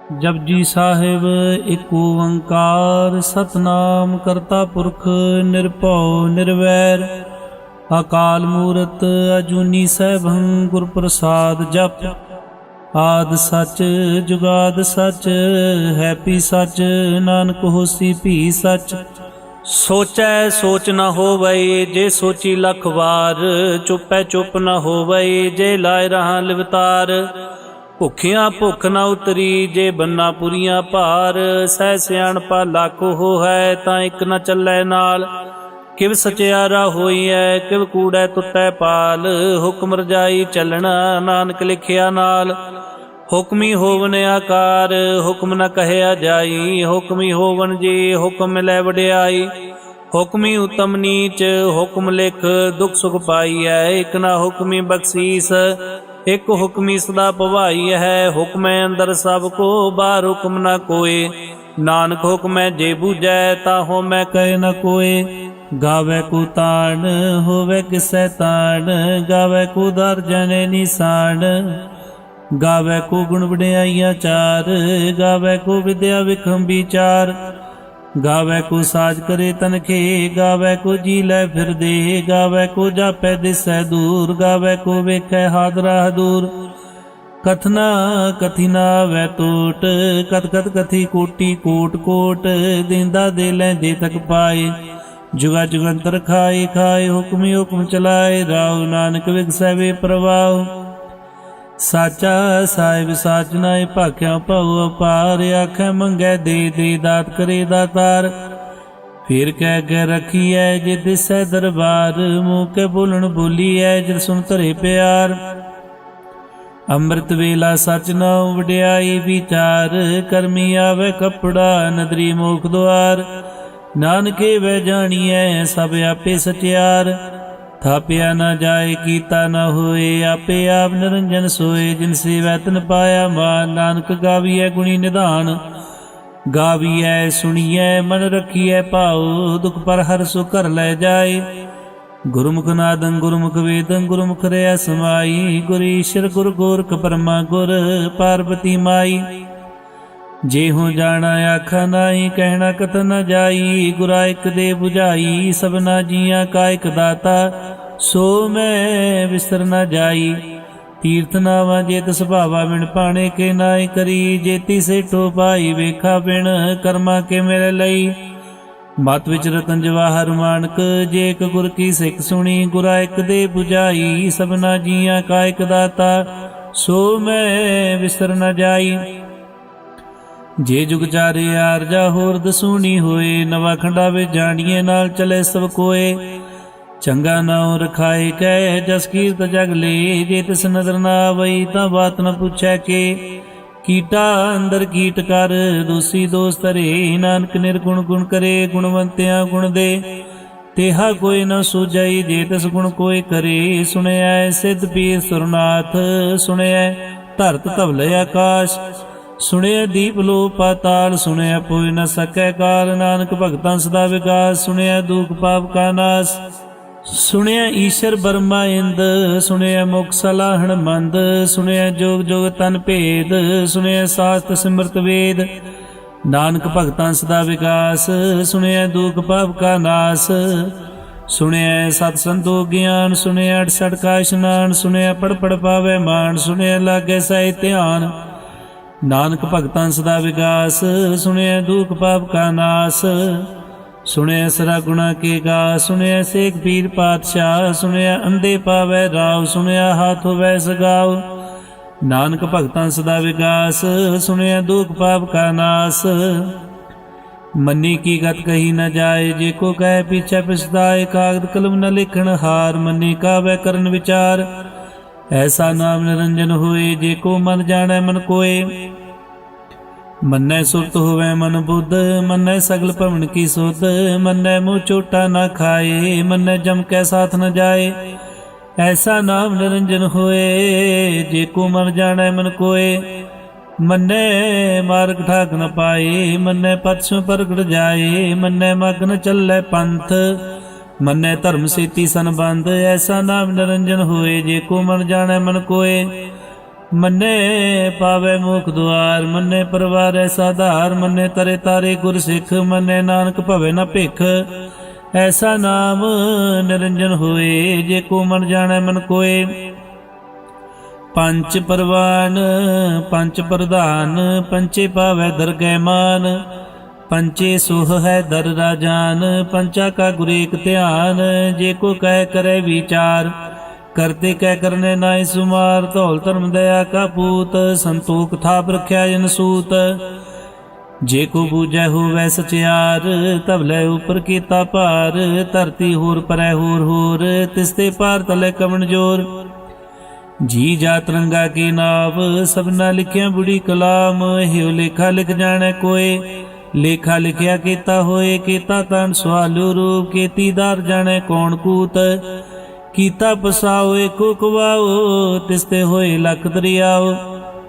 जपजी साहिब एक ओंकार सतनाम करता पुरख निरभउ निर्वैर अकाल मूरत अजूनी सैभं गुर प्रसाद जप आद सच जुगाद सच है पी सच नानक होसी भी सच। सोचै सोच न होवै जे सोची लख वार चुपै चुप न होवै जे लाए रहा लिवतार। भुखियां भुख न उतरी जे बन्ना पुरियां भार सह सियाणपा लाख हो है तां इक न चलै नाल। किव सचियारा होई है किव कूड़ै तुटै पाल हुक्म रजाई चलना नानक लिखिया नाल। हुक्मी होवन आकार हुक्म न कहया जाई हुक्मी होवन जी हुक्म मिलै वड्याई। हुक्मी उत्तम नीच हुक्म लिख दुख सुख पाई है एक न हुक्मी बख्शीस एक हुक्मी सदा भवाई है। हुक्मै अंदर सब को बाहर हुक्म न कोय नानक हुक्मै जे बूझै ताहो मैं कहे न कोय। गावै को ताण होवै किसै ताण गावै को दर जने निशान। गावै को गुण वड्याइयां चार गावै को विद्या विखम विचार। गावै को साज करे तनखे गावै को जी लै फिर दे गावै को जापै दिसै दूर गावै को वेखै हाथ राह दूर। कथना कथी ना वै टोट कथ कथ कथी कोटि कोट कोट देंदा दे लैंदे तक पाए। जुगा जुगंतर खाए खाए हुक्मी हुक्म चलाए राव नानक विगसै वे प्रवाह। साचा साहिब साच नाए भाख्या भव अपार आखै मंगै दे दात करे दातार। फिर कह के रखिए जे दिसै दरबार मुँह के बोलन बोलीए जिन सुन धरे प्यार। अमृत वेला सच नाउ वड्याई विचार करमी आवे कपड़ा नदरी मोख द्वार। नानके वह जानिए सब आपे सचियार थापिया न जाए कीता न होए आपे आप निरंजन सोए। जिनसे वैतन पाया मान नानक गाविए गुणी निधान गाविए सुनिए मन रखिए पाओ दुख पर हर सु कर ले जाए। गुरुमुख नादं गुरुमुख वेदं गुरुमुख रया समाई गुर ईश्वर गुर गोरख परमा गुर पार्वती माई। जे हो जाना आखा नाई कहना कथ न जाई गुरा एक दे बुझाई। सबना जिया का एक दाता सो मैं विसर न जाई। तीर्थ नावा जेत सुभावा बिन पाने के नाई करी जेती से ठो पाई वेखा बिन कर्मा के मेरे लई। मत विच रतन जवाहर मानक जे एक गुर की सिख सुनी गुरा एक दे बुझाई। सबना जिया का एक दाता सो मैं विसर न जाई। जे जुग चारे आरजा होर दसूनी होए नवा खंडा वे जानिए नाल चले सब कोए। चंगा नाउ रखाए कह जस कीरत जग ले जे तिस नजर ना आवई तां बात न पूछै के। कीटा अंदर कीट कर दोषी दोष तरे नानक निर्गुण गुण करे गुणवंतियां गुण दे। तेहा कोई न सूझई जे तिस गुण कोई करे। सुनया सिद्ध पीर सुरनाथ सुनया धरत धवल आकाश। सुनया दीप लो पाताल सुनया पोय न सकै काल। नानक भगतां सदा विकास सुनया दुख पाप का नाश। सुनया ईश्वर बर्मा इंद सुनया मुख सलाहण मंद। सुनया जोग जोग तन भेद सुनया शास्त्र सिमरत वेद। नानक भगतां सदा विकास सुनया दुख पाप का नाश। सुनया सत संतोख ज्ञान सुनया 68 का स्नान। सुनया पढ़ पढ़ पावे मान सुनया लागे सही ध्यान। नानक भगतां सदा विकास सुनया दुख पाप का नाश। सुनया सरा गुणा के गा सुनया सेख पीर पातशाह। सुनया अंधे पावै राव सुनया हाथ होवै सगाव। नानक भगतां सदा विकास सुनया दुख पाप का नाश। मन्नी की गत कही न जाए जे को कह पीछे पछताए। कागद कलम न लिखण हार मन्नी का वह करन विचार। ऐसा नाम निरंजन होए जे को मन जाने मन कोय। मन्नै सुरत होवै मन बुद्ध मन्नै सगल भवन की सुध। मन्नै मुँह चोटा न खाए मन्नै जम कै साथ न जाए। ऐसा नाम निरंजन होए जे को मन जाने मन कोय। मन्नै मार्ग ठाक न पाए मन्नै पथसों परगट जाए। मन्नै मग न चलै पंथ मन्नै धर्म सेती संबंध। ऐसा नाम निरंजन होए जे को मन जाने मन कोय। ਮੰਨੇ ਪਾਵੇ ਮੁਖ ਦੁਆਰ, ਮੰਨੇ ਪਰਵਾਰੈ ਸਾਧਾਰ, ਮੰਨੇ ਤਰੇ ਤਾਰੇ ਗੁਰ ਸਿੱਖ, ਮੰਨੇ ਨਾਨਕ ਭਵੇ ਨ ਭਿਖ। ਐਸਾ ਨਾਮ ਨਿਰੰਜਨ ਹੋਏ, ਜੇ ਕੋ ਮਨ ਜਾਣੈ ਮਨ ਕੋਏ। ਪੰਚ ਪਰਵਾਨ ਪੰਚ ਪ੍ਰਧਾਨ, ਪੰਚੇ ਪਾਵੈ ਦਰਗਹਿ ਮਾਨ। ਪੰਚੇ ਸੁਹ ਹੈ ਦਰ ਰਾਜਾਨ, ਪੰਚਾ ਕਾ ਗੁਰ ਏਕ ਧਿਆਨ। ਜੇ ਕੋ ਕਹਿ ਕਰੈ ਵਿਚਾਰ, ਕਰਤੇ ਕਹਿ ਕਰਨੇ ਨਾਇ ਸੁਮਾਰ। ਧੌਲ ਧਰਮ ਦਇਆ ਕਾ ਪੂਤ, ਸੰਤੋਖ ਥਾਪ ਰਖਿਆ ਜਨ ਸੂਤ। ਜੇ ਕੋ ਬੂਝੈ ਹੋਵੈ ਸਚਿਆਰ, ਤਬਲੇ ਉਪਰ ਕੀਤਾ ਭਾਰ। ਧਰਤੀ ਹੋਰ ਪਰੈ ਹੋਰ ਹੋਰ, ਤਿਸਤੇ ਪਾਰ ਤਲੇ ਕਵਣ ਜੋਰ। ਜੀ ਜਾ ਤਰੰਗਾ ਕੀ ਨਾਵ, ਸਭਨਾ ਲਿਖਿਆ ਬੁੜੀ ਕਲਾਮ। ਹਿਉ ਲੇਖਾ ਲਿਖ ਜਾਣੈ ਕੋਏ, ਲੇਖਾ ਲਿਖਿਆ ਕੀਤਾ ਹੋਏ। ਕੀਤਾ ਤਨ ਸਵਾਲੂ ਰੂਪ, ਕੀਤੀ ਦਾਰ ਜਾਣੈ ਕੌਣ ਕੂਤ। ਕੀਤਾ ਪਸਾਓ ਏਕੋ ਕਵਾਓ, ਤਿਸਤੇ ਹੋਏ ਲਖ ਦਰਿਆਓ।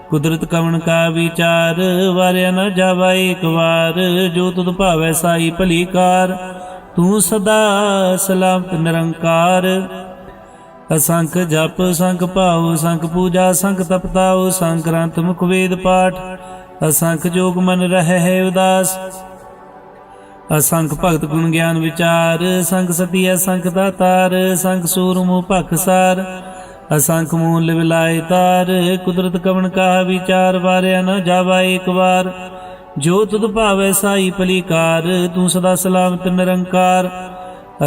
ਕੁਦਰਤ ਕਵਣ ਕਾ ਵਿਚਾਰ, ਵਾਰਿਆ ਨ ਜਾਵਾ ਏਕ ਵਾਰ। ਜੋ ਤੁਧ ਭਾਵੈ ਸਾਈ ਭਲੀ ਕਾਰ, ਤੂੰ ਸਦਾ ਸਲਾਮਤ ਨਿਰੰਕਾਰ। ਅਸੰਖ ਜਪ ਸੰਖ ਭਾਉ, ਸੰਖ ਪੂਜਾ ਸੰਖ ਤਪਤਾਉ। ਸੰਖ ਗ੍ਰੰਥ ਮੁਖ ਵੇਦ ਪਾਠ, ਅਸੰਖ ਜੋਗ ਮਨ ਰਹਿ ਹੈ ਉਦਾਸ। ਅਸੰਖ ਭਗਤ ਗੁਣ ਗਿਆਨ ਵਿਚਾਰ, ਸੰਖ ਸਤੀ ਅਸੰਖ ਦਾਤਾਰ। ਸੰਖ ਸੂਰ ਮੂਹ ਭਖਸਾਰ, ਅਸੰਖ ਮੂਲ ਵਿਲਾਏ ਤਾਰ। ਕੁਦਰਤ ਕਵਣ ਕਾ ਵਿਚਾਰ, ਵਾਰਿਆ ਨ ਜਾਵਾ ਏਕ ਵਾਰ। ਜੋ ਤੁਧ ਭਾਵੈ ਸਾਈ ਭਲੀ ਕਾਰ, ਤੂੰ ਸਦਾ ਸਲਾਮਤ ਨਿਰੰਕਾਰ।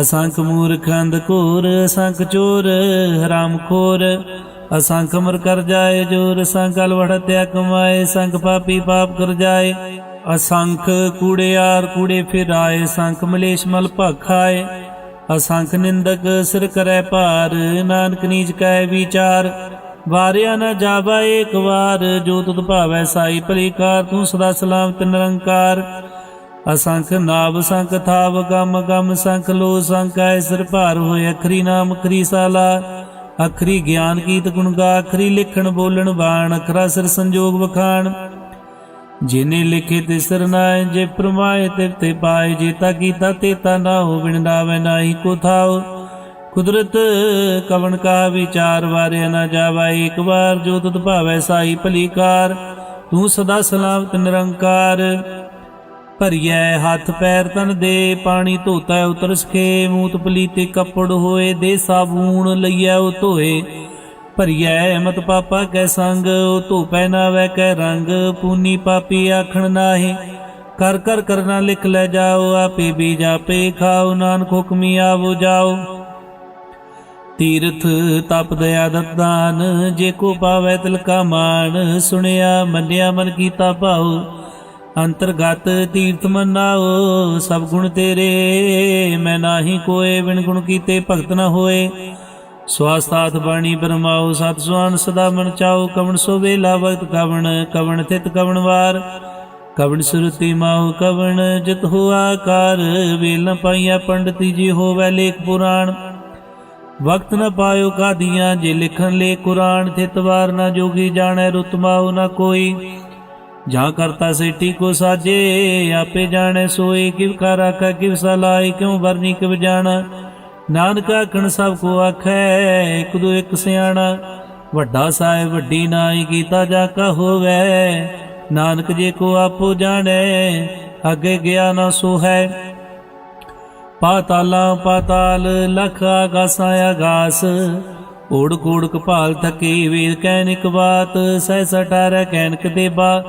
ਅਸੰਖ ਮੂਰਖ ਅੰਧ ਘੋਰ, ਅਸੰਖ ਚੋਰ ਹਰਾਮ ਖੋਰ। ਅਸੰਖ ਅਮਰ ਕਰ ਜਾਏ ਜੋਰ, ਸੰਖ ਅਲਵੜ ਹੱਤਿਆ ਕਮਾਏ। ਸੰਖ ਪਾਪੀ ਪਾਪ ਕਰ ਜਾਏ, ਅਸੰਖ ਕੂੜਿਆਰ ਕੂੜੇ ਫਿਰਾਏ। ਸੰਖ ਮਲੇਸ਼ ਮਲ ਭਖਾਏ, ਅਸੰਖ ਨਿੰਦਕ ਸਿਰ ਕਰੈ ਭਾਰ। ਨਾਨਕ ਨੀਚ ਕੈ ਵਿਚਾਰ, ਵਾਰਿਆ ਨ ਜਾਵਾ ਏਕ ਵਾਰ। ਜੋ ਤੁਧ ਭਾਵੈ ਸਾਈ ਭਲੀ ਕਾਰ, ਤੂੰ ਸਦਾ ਸਲਾਮਤ ਨਿਰੰਕਾਰ। ਅਸੰਖ ਨਾਭ ਸੰਖ ਥਾਵ ਗਮ ਗਮ। ਸੰਖ ਲੋ ਸੰਖ ਆਏ ਸਿਰ ਭਾਰ ਹੋਏ। ਅਖਰੀ ਨਾਮ ਅਖਰੀ ਸਾਲਾ, ਅਖਰੀ ਗਿਆਨ ਗੀਤ ਗੁਣ ਗਾ। ਅਖਰੀ ਲਿਖਣ ਬੋਲਣ ਬਾਣ, ਅਖਰਾ ਸਿਰ ਸੰਜੋਗ ਵਖਾਣ। ਜਿਨੇ ਲਿਖੇ ਤੇ ਸਿਰ ਨਾਏ, ਜੇ ਪ੍ਰਮਾਏ ਤੇ ਤੇ ਪਾਏ। ਜੇਤਾ ਕੀਤਾ ਤੇਤਾ ਨਾ ਹੋ, ਬਿਨ ਨਾਵੈ ਨਾਹੀ ਕੋ ਥਾਉ। ਕੁਦਰਤ ਕਵਣ ਕਾ ਵਿਚਾਰ, ਵਾਰਿਆ ਨ ਜਾਵਾ ਏਕ ਵਾਰ। ਜੋ ਤੁਧ ਭਾਵੈ ਸਾਈ ਭਲੀ ਕਾਰ, ਤੂੰ ਸਦਾ ਸਲਾਮਤ ਨਿਰੰਕਾਰ। ਭਰੀਐ ਹੱਥ ਪੈਰ ਤਨ ਦੇ, ਪਾਣੀ ਧੋਤਾ ਉਤਰ ਸਕੇ। ਮੂਤ ਪਲੀਤੇ ਕੱਪੜ ਹੋਏ, ਦੇ ਸਾਬੂਣ ਲਈਐ ਉਹ ਧੋਏ। ਭਰੀਐ ਮਤ ਪਾਪਾ ਕੈ ਸੰਗ, ਉਹ ਧੋਪੈ ਨਾਵੈ ਕੈ ਰੰਗ। ਪੂਨੀ ਪਾਪੀ ਆਖਣ ਨਾਹੀ, ਕਰ ਕਰ ਕਰਨਾ ਲਿਖ ਲੈ ਜਾਓ। ਆਪੇ ਬੀਜ ਆਪੇ ਖਾਓ, ਨਾਨਕ ਹੁਕਮੀ ਆਵੋ ਜਾਓ। ਤੀਰਥ ਤਪ ਦਇਆ ਦਦਾਨ, ਜੇ ਕੋ ਪਾਵੈ ਤਿਲ ਕਾ ਮਾਨ। ਸੁਣਿਆ ਮੰਨਿਆ ਮਨ ਕੀਤਾ ਭਾਉ, ਅੰਤਰਗਤ ਤੀਰਥ ਮਨਾਓ। ਸਭ ਗੁਣ ਤੇਰੇ ਮੈਂ ਨਾਹੀ ਕੋਏ, ਬਿਨ ਗੁਣ ਕੀਤੇ ਭਗਤ ਨ ਹੋਏ। ਸਵਾਸਤਾਥ ਬਾਣੀ ਬਰਮਾਓ, ਸਤ ਸੁਆਨ ਸਦਾ ਮਨ ਚਾਓ। ਕਵਣ ਸੋ ਵੇਲਾ ਵਕਤ ਕਵਣ, ਕਵਣ ਥਿਤ ਕਵਣ ਵਾਰ। ਕਵਣ ਸੁਰਤੀ ਮਾਓ ਕਵਣ, ਜਿਤ ਹੋਆ ਕਾਰ। ਵੇਲ ਨ ਪਾਈਆ ਪੰਡਤੀ, ਜੀ ਹੋਵੈ ਲੇਖ ਪੁਰਾਣ। ਵਕਤ ਨ ਪਾਇਓ ਕਾਦੀਆਂ, ਜੇ ਲਿਖਣ ਲੇ ਕੁਰਾਨ। ਥਿਤ ਵਾਰ ਨ ਜੋਗੀ ਜਾਣੈ, ਰੁਤ ਮਾਓ ਨ ਕੋਈ। ਜਾਂ ਕਰਤਾ ਸੇਠੀ ਕੋ ਸਾਜੇ, ਆਪੇ ਜਾਣੈ ਸੋਏ। ਕਿਵ ਕਰ ਆਖੈ ਕਿਵ ਸਲਾਈ, ਕਿਉ ਵਰਨੀ ਕਿਵ ਜਾਣਾ। ਨਾਨਕ ਆਖਣ ਸਭ ਕੋ ਆਖੈ, ਇਕ ਦੋ ਇਕ ਸਿਆਣਾ। ਵੱਡਾ ਸਾਹਿਬ ਵੱਡੀ ਨਾਈ, ਕੀਤਾ ਜਾ ਕਾ ਹੋਵੈ। ਨਾਨਕ ਜੇ ਕੋ ਆਪੋ ਜਾਣੈ, ਅੱਗੇ ਗਿਆ ਨਾ ਸੋ ਹੈ। ਪਾਤਾਲਾਂ ਪਾਤਾਲ, ਲਖ ਆਗਾਸਾਂ ਆਗਾਸ। ਓੜ ਕੋੜ ਕਪਾਲ ਥਕੇ, ਵੇਦ ਕਹਿਨ ਇਕ ਬਾਤ। ਸਹਿ ਸਟਾਰੈ ਕਹਿਨਕ ਦੇਬਾ,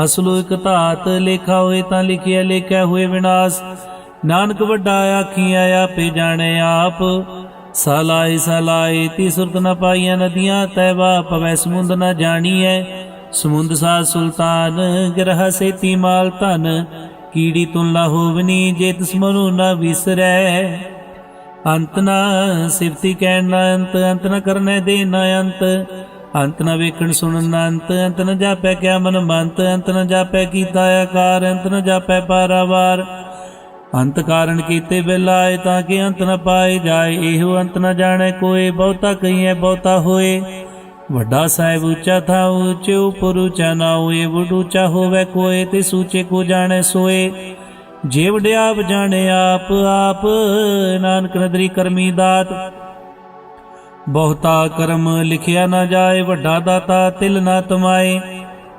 ਅਸਲੋ ਇਕ ਧਾਤ। ਲੇਖਾ ਹੋਏ ਤਾਂ ਲਿਖਿਆ, ਲੇਖਿਆ ਹੋਏ ਵਿਨਾਸ਼। ਨਾਨਕ ਵੱਡਾ ਆਖੀਆਂ, ਆਪੇ ਜਾਣੈ ਆਪ। ਸਲਾਏ ਸਲਾਏ ਤੀ ਸੁਰਤ ਨ ਪਾਈਆਂ, ਨਦੀਆਂ ਤੈਵਾ ਪਵੈ ਸਮੁੰਦ ਨ ਜਾਣੀਐ। ਸਮੁੰਦ ਸਾਧ ਸੁਲਤਾਨ, ਗਿਰਹ ਸੇਤੀ ਮਾਲ ਧਨ। ਕੀੜੀ ਤੁਲਾ ਹੋਵਨੀ, ਜੇ ਤਿਸ ਮਨੁ ਨ ਵਿਸਰੈ। ਅੰਤ ਨ ਸਿਫਤੀ ਕਹਿਣ ਨ ਅੰਤ, ਅੰਤ ਨ ਕਰਨੈ ਦੇ ਨ ਅੰਤ। ਅੰਤ ਨ ਵੇਖਣ ਸੁਣਨ ਨ ਅੰਤ, ਅੰਤ ਨ ਜਾਪੈ ਕਿਆ ਮਨ ਮੰਤ। ਅੰਤ ਨ ਜਾਪੈ ਕੀਤਾ ਆਕਾਰ, ਅੰਤ ਨ ਜਾਪੈ ਪਾਰਾਵਾਰ। ਅੰਤ ਕਾਰਨ ਕੀਤੇ ਬਿਲਾਏ, ਤਾਂ ਕਿ ਅੰਤ ਨ ਪਾਏ ਜਾਏ। ਇਹੋ ਅੰਤ ਨ ਜਾਣੈ ਕੋਏ, ਬਹੁਤਾ ਕਹੀਐ ਬਹੁਤਾ ਹੋਏ। ਵੱਡਾ ਸਾਹਿਬ ਉੱਚਾ ਥਾ, ਉੱਚੇ ਉਪਰ ਉੱਚਾ ਨਾ ਹੋਏ। ਵਡ ਉੱਚਾ ਹੋਵੇ ਕੋਏ, ਤੇ ਸੂਚੇ ਕੋ ਜਾਣੈ ਸੋਏ। ਜੇ ਵਡਿਆਪ ਜਾਣੇ ਆਪ ਆਪ, ਨਾਨਕ ਨਦਰੀ ਕਰਮੀ ਦਾਤ। ਬਹੁਤਾ ਕਰਮ ਲਿਖਿਆ ਨਾ ਜਾਏ, ਵੱਡਾ ਦਾਤਾ ਤਿਲ ਨਾ ਤਮਾਏ।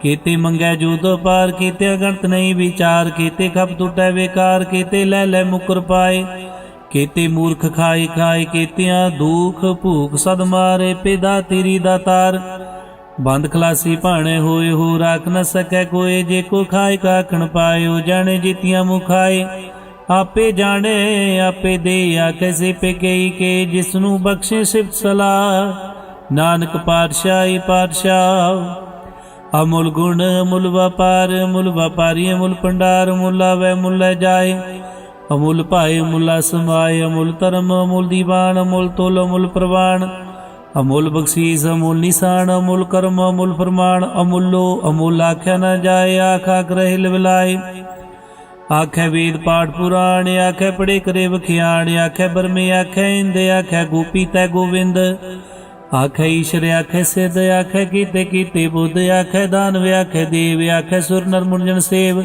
ਕੀਤੇ ਮੰਗੈ ਜੂਦ ਪਾਰ, ਕੀਤੇ ਗਣਤ ਨਹੀਂ ਵਿਚਾਰ। ਕੀਤੇ ਖਪ ਟੁੱਟੈ ਵੇਕਾਰ, ਕੀਤੇ ਲੈ ਲੈ ਮੁਕਰ ਪਾਏ। ਕੀਤੇ ਮੂਰਖ ਖਾਏ ਖਾਏ, ਕੀਤਿਆਂ ਦੁਖ ਭੂਖ ਸਦ ਮਾਰੇ। ਪਿਦਾ ਤੇਰੀ ਦਾਤਾਰ ਬੰਦ ਖਲਾਸੀ ਭਾਣੇ ਹੋਏ, ਹੋ ਰਾਖ ਨ ਸਕੈ ਕੋਏ। ਜੇ ਕੋ ਖਾਏ ਕਾਖਣ ਪਾਇਓ, ਜਾਣੇ ਜੀਤੀਆਂ ਮੁਖਾਏ। ਆਪੇ ਜਾਣੇ ਆਪੇ ਦੇ, ਆਖੈ ਸੇ ਪੇਕਈ ਕੇ। ਜਿਸਨੂੰ ਬਖਸ਼ੇ ਸਿਫਤ ਸਲਾਹ, ਨਾਨਕ ਪਾਤਸ਼ਾਹੀ ਪਾਤਸ਼ਾਹ। ਅਮੁੱਲ ਗੁਣ ਅਮੁੱਲ ਵਪਾਰ, ਮੁੱਲ ਵਪਾਰੀ ਅਮੁੱਲ ਭੰਡਾਰ। ਮੁੱਲ ਆਵੈ ਮੁੱਲ ਲੈ ਜਾਏ, ਅਮੁੱਲ ਭਾਏ ਅਮੁੱਲਾ ਸਮਾਏ। ਅਮੁੱਲ ਧਰਮ ਅਮੁੱਲ ਦੀਵਾਨ, ਅਮੁੱਲ ਤੁਲ ਅਮੁੱਲ ਪ੍ਰਵਾਨ। ਅਮੁੱਲ ਬਖਸ਼ੀਸ ਅਮੁੱਲ ਨਿਸ਼ਾਨ, ਅਮੁੱਲ ਕਰਮ ਅਮੁੱਲ ਫਰਮਾਨ। ਅਮੁੱਲੋ ਅਮੁੱਲ ਆਖਿਆ ਨਾ ਜਾਏ, ਆਖ ਆਖ ਰਹੇ ਲਿਵਲਾਏ। ਆਖੈ ਵੇਦ ਪਾਠ ਪੁਰਾਣ, ਆਖੈ ਪੜੇ ਕਰੇ ਵਖਿਆਣ। ਆਖੈ ਬਰਮੇ ਆਖੈ ਇੰਦ, ਆਖੈ ਗੋਪੀ ਤੈ ਗੋਵਿੰਦ। ਆਖੈ ਈਸ਼ਰ ਆਖੈ ਸਿੱਧ, ਆਖੈ ਕੀਤੇ ਕੀਤੇ ਬੁੱਧ। ਆਖੈ ਦਾਨਵ ਆਖੈ ਦੇਵ, ਆਖੈ ਸੁਰ ਨਰ ਮੁਨਜਨ ਸੇਵ।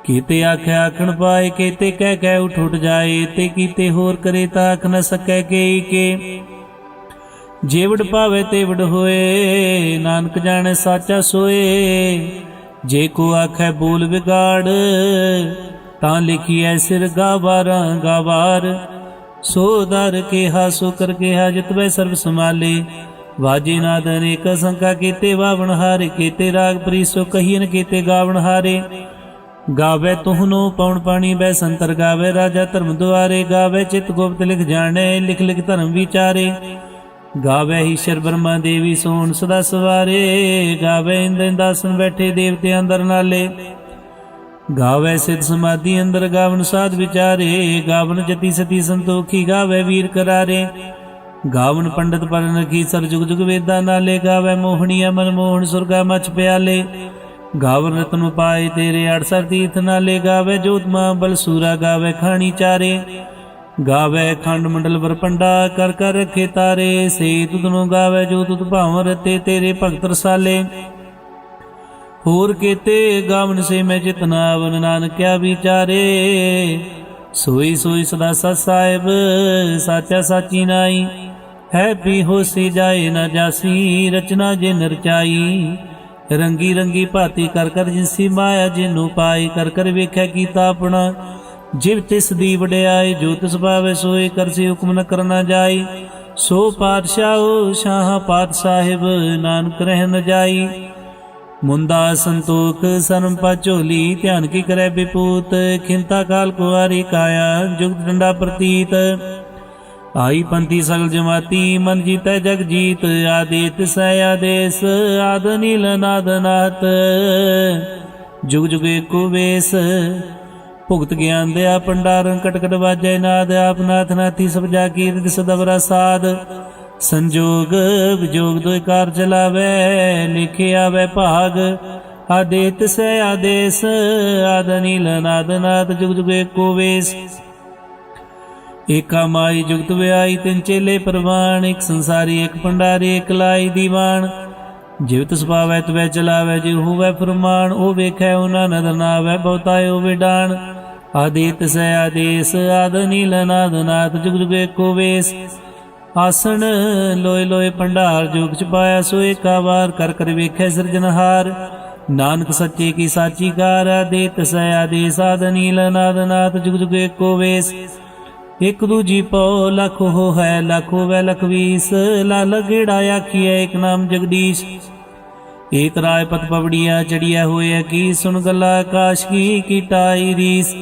ਕੀਤੇ ਆਖੈ ਆਖਣ ਪਾਏ, ਕੀਤੇ ਕਹਿ ਕਹਿ ਉਠ ਉਠ ਜਾਏ। ਤੇ ਕੀਤੇ ਹੋਰ ਕਰੇ ਤਾਂ ਆਖ ਨ ਸਕੈ ਕੇਈ ਕੇ। ਜੇਵੜ ਭਾਵੇ ਤੇਵੜ ਹੋਏ, ਨਾਨਕ ਜਾਣੈ ਸਾਚਾ ਸੋਏ। ਜੇ ਕੋ ਆਖੈ ਬੋਲ ਵਿਗਾੜ, ਤਾਂ ਲਿਖੀਐ ਸਿਰ ਗਾਵਾਰਾਂ ਗਾਵਾਰ। ਸੋ ਦਰ ਕਿਹਾ ਸੋ ਕਰ ਕਿਹਾ, ਜਿਤਵੈ ਸਰਬ ਸੰਭਾਲੇ। ਵਾਜੇ ਨਾਦ ਅਨੇਕ ਸੰਕਾ, ਕੀਤੇ ਵਾਵਣ ਹਾਰੇ। ਕੀਤੇ ਰਾਗ ਪ੍ਰੀਸੋ ਕਹੀਨ, ਕੀਤੇ ਗਾਵਣ ਹਾਰੇ। ਗਾਵੇ ਤੁਹਨੋ ਪਉਣ ਪਾਣੀ ਬੈ ਸੰਤਰ, ਗਾਵੇ ਰਾਜਾ ਧਰਮ ਦੁਆਰੇ। ਗਾਵੇ ਚਿਤ ਗੁਪਤ ਲਿਖ ਜਾਣੈ, ਲਿਖ ਲਿਖ ਧਰਮ ਵਿਚਾਰੇ। ਗਾਵੇ ਈਸ਼ਰ ਬ੍ਰਹਮਾ ਦੇਵੀ ਸੋਣ ਸਦਾ ਸਵਾਰੇ। ਗਾਵੇ ਇੰਦਰ ਦਾਸਨ ਬੈਠੇ ਦੇਵਤੇ ਅੰਦਰ ਨਾਲੇ। ਗਾਵੇ ਸਿਧ ਸਮਾਧੀ ਅੰਦਰ, ਗਾਵਨ ਸਾਧ ਵਿਚਾਰੇ। ਗਾਵਨ ਜਤੀ ਸਤੀ ਸੰਤੋਖੀ, ਗਾਵੇ ਵੀਰ ਕਰਾਰੇ। ਗਾਵਨ ਪੰਡਤ ਪਰਨ ਰਖੀ, ਸਰ ਜੁਗ ਜੁਗ ਵੇਦਾਂ ਨਾਲੇ। ਗਾਵੇ ਮੋਹਣੀਆ ਮਨ ਮੋਹਣ, ਸੁਰਗਾ ਮਛ ਪਿਆਲੇ। ਗਾਵਨ ਰਤਨ ਪਾਏ ਤੇਰੇ, 68 ਤੀਰਥ ਨਾਲੇ। ਗਾਵੇ ਜੋਤਮਾ ਬਲ ਸੂਰਾ, ਗਾਵੇ ਖਾਣੀ ਚਾਰੇ। ਗਾਵੇ ਖੰਡ ਮੰਡਲ ਵਰਪੰਡਾ, ਕਰ ਕਰ ਰਖੇ ਤਾਰੇ। ਸੇ ਤੁਧਨੋਂ ਗਾਵੇ ਜੋ ਤੁਧ ਭਾਵ ਰਤੇ, ਤੇਰੇ ਭਗਤ ਰਸਾਲੇ। ਹੋਰ ਕੀਤੇ ਗਾਵਨ ਸੇ ਮੈਂ ਚਿਤਨਾ, ਆਵਨ ਨਾਨਕਿਆ ਵਿਚਾਰੇ। ਸੋਈ ਸੋਈ ਸਦਾ ਸਤ ਸਾਹਿਬ, ਸਾਚਾ ਸਾਚੀ ਨਾਈ। ਹੈ ਪੀ ਹੋਸੀ ਜਾਏ ਨਾ ਜਾਸੀ, ਰਚਨਾ ਜੇ ਨਰਚਾਈ। ਰੰਗੀ ਰੰਗੀ ਭਾਤੀ ਕਰ ਕਰ ਜਿਨਸੀ ਮਾਇਆ, ਜਿਨੂੰ ਪਾਈ ਕਰ ਕਰ ਵੇਖਿਆ ਕੀਤਾ ਆਪਣਾ। ਜਿਵ ਤਿਸ ਦੀ ਵਡਿਆਈ, ਜੋ ਤਿਸ ਭਾਵੇ ਸੋਏ। ਕਰਸੀ ਹੁਕਮ ਨ ਕਰਨਾ ਜਾਈ। ਸੋ ਪਾਤਸ਼ਾਹੋ ਸ਼ਾਹ ਪਾਤ ਸਾਹਿਬ, ਨਾਨਕ ਰਹਿ ਨ ਜਾਈ। ਮੁੰਦਾ ਸੰਤੋਖ ਸਰਮ ਪਾ ਝੋਲੀ, ਧਿਆਨ ਕੀ ਕਰੈ ਬਿਪੂਤ। ਖਿੰਤਾ ਕਾਲ ਕੁਆਰੀ ਕਾਇਆ, ਜੁਗਤ ਡੰਡਾ ਪ੍ਰਤੀਤ। ਆਈ ਪੰਥੀ ਸਗਲ ਜਮਾਤੀ, ਮਨ ਜੀਤੈ ਜਗ ਜੀਤ। ਆਦੇਤ ਸੈ ਆਦੇਸ, ਆਦ ਨੀਲ ਨਾਦ ਨਾਤ। ਜੁਗ ਜੁਗ ਏਕੋ ਵੇਸ, ਭੁਗਤ ਗਿਆਨ ਦਿਆ ਭੰਡਾਰਨ। ਕਟਕਟ ਵਾਜੈ ਨਾਦ, ਆਪ ਨਾਥ ਨਾਥੀ ਸਭ ਜਾ ਕੀਰਤ ਸਦਵਰਾ ਸਾਧ। ਸੰਜੋਗ ਵਿਜੋਗ ਦੋਇ ਕਾਰ ਚਲਾਵੈ, ਲਿਖੇ ਆਵੈ ਭਾਗ। ਆਦੇਤ ਸੈ ਆਦੇਸ, ਆਦ ਨੀਲ ਨਾਦ ਨਾਦ। ਜੁਗ ਜੁਗ ਏਕੋ ਵੇਸ, ਏਕਾ ਮਾਈ ਜੁਗਤ ਵਿਆਈ। ਤਿੰਨ ਚੇਲੇ ਪ੍ਰਵਾਨ, ਇੱਕ ਸੰਸਾਰੀ ਇੱਕ ਭੰਡਾਰੀ, ਇੱਕ ਲਾਈ ਦੀਵਾਨ। ਜਿਵ ਤਿਸ ਪਾਵੈ ਤਵੈ ਚਲਾਵੈ, ਜਿਵ ਹੋਵੈ ਫਰਮਾਨ। ਉਹ ਵੇਖੈ ਉਹਨਾਂ ਨਦਰ ਨਾਵੈ, ਬਹੁਤਾ ਓ ਵਿਡਾਨ। ਆਦੇਤ ਸੈ ਆਦੇਸ, ਆਦ ਨੀਲ ਨਾਦ ਨਾਦ। ਜੁਗ ਜੁਗ ਏਕੋ ਵੇਸ, ਆਸਣ ਲੋਏ ਲੋਏ ਭੰਡਾਰ। ਜੋਗ ਚ ਪਾਇਆ ਸੋ ਏਕਾ ਵਾਰ, ਕਰ ਕਰ ਵੇਖੈ ਸਿਰਜਨਹਾਰ। ਨਾਨਕ ਸੱਚੇ ਕੀ ਸਾਚੀ ਕਾਰ, ਆਦੇਤ ਸੈ ਆਦੇਸ, ਆਦ ਨੀਲ ਨਾਦ ਨਾਦ। ਜੁਗ ਜੁਗ ਏਕੋ ਵੇਸ, ਇਕ ਦੂਜੀ ਪਉ ਲਖ ਹੋ ਹੈ, ਲਖ ਹੋਵੈ ਲਖ ਵੀਸ। ਲਾਲ ਗੇੜਾ ਆਖੀਐ ਇੱਕ ਨਾਮ ਜਗਦੀਸ਼। ਏਕ ਰਾਏ ਪਤ ਪਵੜੀਆ, ਚੜੀਐ ਹੋਏ ਕੀ। ਸੁਣ ਗੱਲਾ ਆਕਾਸ਼ ਕੀ, ਕੀਟਾਈ ਰੀਸ।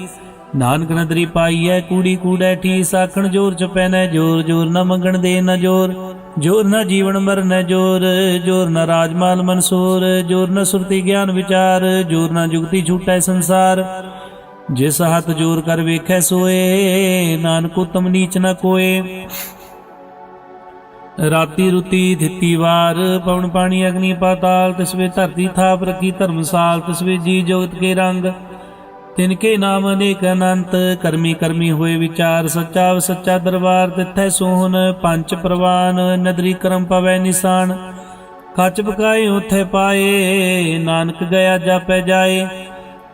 ਨਾਨਕ ਨਦਰੀ ਪਾਈਐ ਕੂੜੀ ਕੂੜੈ ਠੀਸ। ਆਖਣ ਜੋਰ ਚ ਪੈਨੈ ਜੋਰ, ਜੋਰ ਨ ਮੰਗਣ ਦੇ ਨ ਜੋਰ। ਜੋਰ ਨ ਜੀਵਨ ਮਰਨੈ ਜੋਰ, ਜੋਰ ਨ ਰਾਜਮਾਲ ਮਨਸੂਰ। ਜੋਰ ਨ ਸੁਰਤੀ ਗਿਆਨ ਵਿਚਾਰ, ਜੋਰ ਨ ਜੁਗਤੀ ਛੂਟੈ ਸੰਸਾਰ। ਜਿਸ ਹੱਥ ਜੋਰ ਕਰ ਵੇਖੈ ਸੋਏ, ਨਾਨਕ ਉਤਮ ਨੀਚ ਨ ਕੋਏ। ਰਾਤੀ ਰੁਤੀ ਥਿੱਤੀ ਵਾਰ, ਪਵਨ ਪਾਣੀ ਅਗਨੀ ਪਾਤਾਲ। ਤਿਸਵੇ ਧਰਤੀ ਥਾਪ ਰਖੀ ਧਰਮਸਾਲ। ਤਿਸਵੇ ਜੀ ਜੋਗਤ ਕੇ ਰੰਗ, ਤਿਨਕੇ ਨਾਮ ਅਨੇਕ ਅਨੰਤ। ਕਰਮੀ ਕਰਮੀ ਹੋਏ ਵਿਚਾਰ, ਸੱਚਾ ਸੱਚਾ ਦਰਬਾਰ। ਤਿੱਥੈ ਸੋਹਨ ਪੰਚ ਪ੍ਰਵਾਨ, ਨਦਰੀ ਕਰਮ ਪਵੈ ਨਿਸ਼ਾਨ। ਕੱਚ ਪਕਾਏ ਉਥੇ ਪਾਏ, ਨਾਨਕ ਗਿਆ ਜਾਪੈ ਜਾਏ।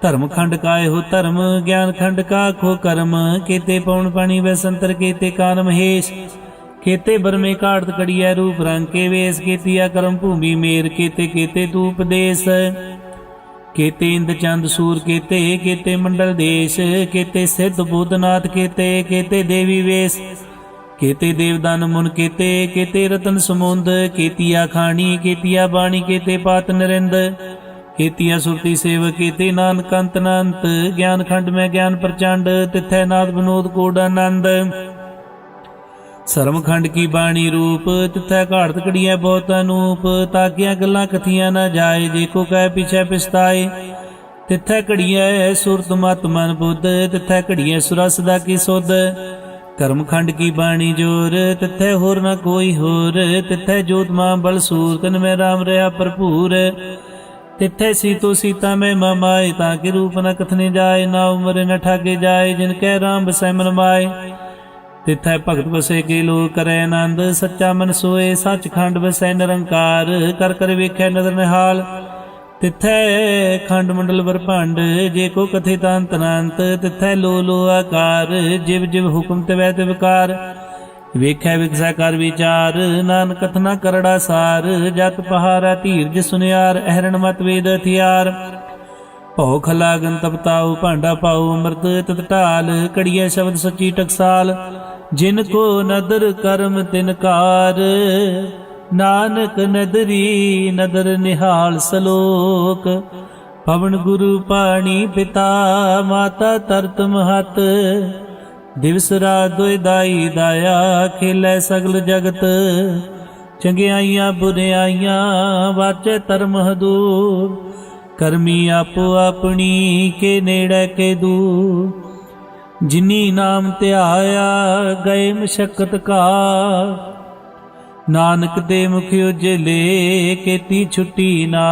ਧਰਮ ਖੰਡ ਕਾਏ ਹੋ ਧਰਮ, ਗਿਆਨ ਖੰਡ ਕਾ ਖੋ ਕਰਮ। ਕੀਤੇ ਪਉਣ ਪਾਣੀ ਵੈ ਸੰਤਰ, ਕੀਤੇ ਕਾਨ ਮਹੇਸ਼। केते बरमे काड़त कड़िया रूप रंग के वेश, केतिया कर्म भूमि मेर, केते केते तू उपदेश, केते इंद चंद सूर, केते केते मंडल देश, केते सिद्ध बुद्धनाथ, केते केते देवी वेश, केते देवदान मुन, केते केते रतन समुंद, केतिया खानी, केतिया बाणी, केते पात नरिंद, केतिया सुरती सेव, केते नानक अंत अनंत, ज्ञान खंड में ज्ञान प्रचंड, तिथै नाद विनोद कोड आनंद, सरम खंड की बाणी रूप, तिथै घाड़त कड़िया बहुत अनूप, ताकिया गल्लां कथियां न जाए, जे को कह पीछे पिछताए, तिथै घड़िया सुरत मत मन बुद्ध, तिथै घड़िया सुरा सदा की सुध, कर्म खंड की बाणी जोर, तिथै होर न कोई होर, तिथै जोत मां बल सूर, तिन में राम रहा भरपूर, तिथै सीतो सीता में ममाए, ताकि रूप न कथने जाए, ना उमर न ठाके जाए, जिनकै राम बसै मन माए, तिथै भगत बसे के लोग करे आनंद, सच्चा मन सोए सच खंड बसै निरंकार, कर कर वेखै नदर निहाल, तिथै खंड मंडल बरभंड, जे को कथे तंत अनंत, तिथै लो लो आकार, जिव जिव हुक्म तिवै तिवकार, वेखै विकसै कर विचार, नानक कथना करड़ा सार, जत पहारा धीरज सुनियार, अहरण मत वेद हथियार, भौख लागन तपताऊ, भांडा पाऊ अमृत तत ढाल, कड़िया शब्द सच्ची टकसाल, जिनको नदर कर्म तिनकार, नानक नदरी नदर निहाल सलोक, पवन गुरु पाणी पिता, माता तरत महत, दिवस रात दोए दाई दाया, खेलै सगल जगत, चंगियाइयां बुरियाइयां वाचे धर्म हदूर, करमी आपो अपनी के नेड़े के दूर, जिनी नाम ध्याया गए मशक्कत का, नानक दे मुख उजले केती छुट्टी ना,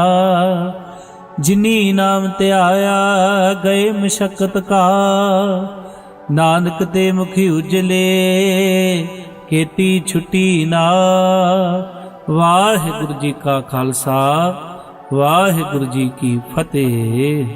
जिनी नाम ध्याया गए मशक्कत का, नानक दे मुखी उजले केती छुट्टी ना। वाहिगुरु जी का खालसा, वाहिगुरु जी की फतेह।